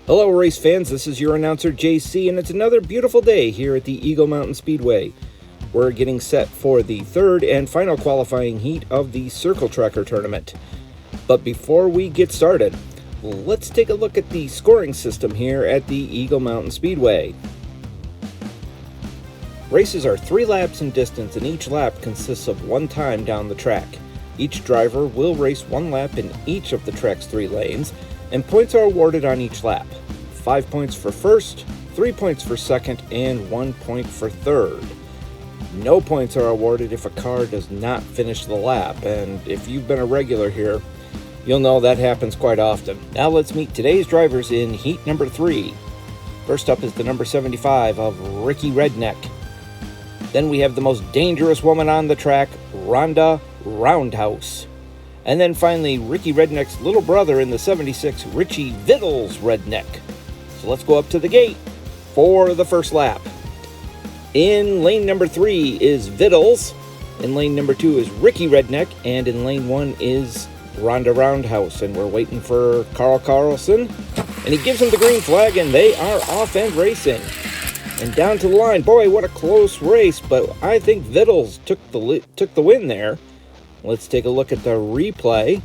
Hello race fans, this is your announcer JC, and it's another beautiful day here at the Eagle Mountain Speedway. We're getting set for the third and final qualifying heat of the Circle Tracker tournament. But before we get started, let's take a look at the scoring system here at the Eagle Mountain Speedway. Races are 3 laps in distance, and each lap consists of 1 time down the track. Each driver will race 1 lap in each of the track's 3 lanes, and points are awarded on each lap. 5 points for first, 3 points for second, and 1 point for third. No points are awarded if a car does not finish the lap, and if you've been a regular here, you'll know that happens quite often. Now let's meet today's drivers in heat number 3. First up is the number 75 of Ricky Redneck. Then we have the most dangerous woman on the track, Rhonda Roundhouse. And then finally, Ricky Redneck's little brother in the 76, Richie Vittles Redneck. So let's go up to the gate for the first lap. In lane number 3 is Vittles. In lane number 2 is Ricky Redneck. And in lane 1 is Rhonda Roundhouse. And we're waiting for Carl Carlson. And he gives him the green flag, and they are off and racing. And down to the line. Boy, what a close race. But I think Vittles took the win there. Let's take a look at the replay,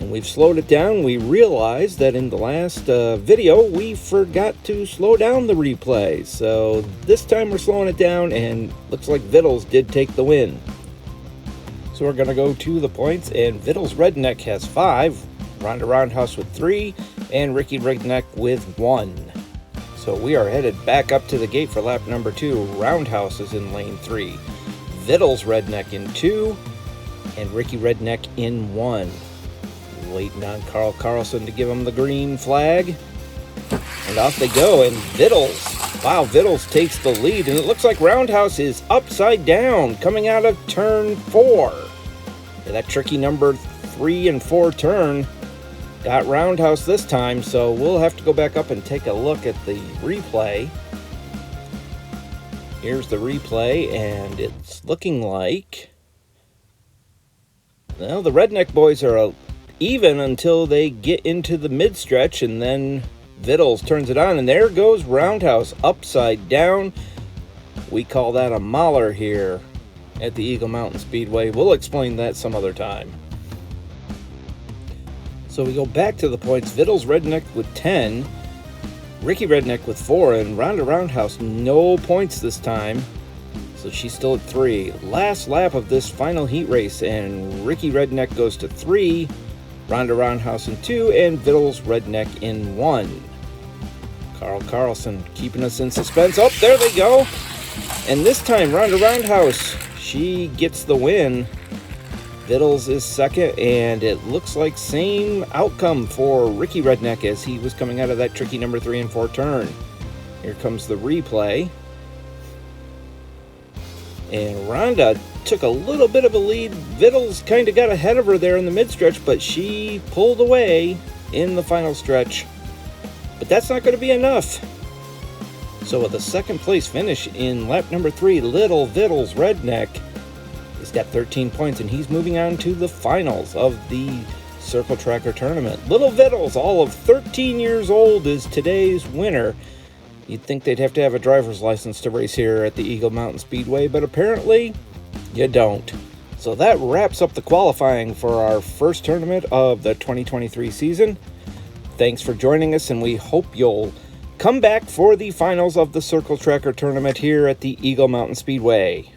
and we've slowed it down. We realized that in the last video we forgot to slow down the replay, so this time we're slowing it down, and looks like Vittles did take the win. So we're going to go to the points, and Vittles Redneck has 5, Rhonda Roundhouse with 3, and Ricky Redneck with 1. So we are headed back up to the gate for lap number 2. Roundhouse is in lane 3, Vittles Redneck in 2, and Ricky Redneck in 1. Waiting on Carl Carlson to give him the green flag. And off they go, and Vittles. Wow, Vittles takes the lead, and it looks like Roundhouse is upside down coming out of turn 4. Yeah, that tricky number 3 and 4 turn got Roundhouse this time, so we'll have to go back up and take a look at the replay. Here's the replay, and it's looking like, well, the Redneck boys are even until they get into the mid-stretch, and then Vittles turns it on, and there goes Roundhouse upside down. We call that a mauler here at the Eagle Mountain Speedway. We'll explain that some other time. So we go back to the points. Vittles Redneck with 10, Ricky Redneck with 4, and Rhonda Roundhouse no points this time. So she's still at 3. Last lap of this final heat race, and Ricky Redneck goes to 3, Rhonda Roundhouse in 2, and Vittles Redneck in 1. Carl Carlson keeping us in suspense. Oh, there they go. And this time, Rhonda Roundhouse, she gets the win. Vittles is second, and it looks like same outcome for Ricky Redneck as he was coming out of that tricky number 3 and 4 turn. Here comes the replay. And Rhonda took a little bit of a lead. Vittles kind of got ahead of her there in the mid-stretch, but she pulled away in the final stretch. But that's not going to be enough. So with a second place finish in lap number 3, Little Vittles Redneck has got 13 points, and he's moving on to the finals of the Circle Tracker tournament. Little Vittles, all of 13 years old, is today's winner. You'd think they'd have to have a driver's license to race here at the Eagle Mountain Speedway, but apparently you don't. So that wraps up the qualifying for our first tournament of the 2023 season. Thanks for joining us, and we hope you'll come back for the finals of the Circle Tracker tournament here at the Eagle Mountain Speedway.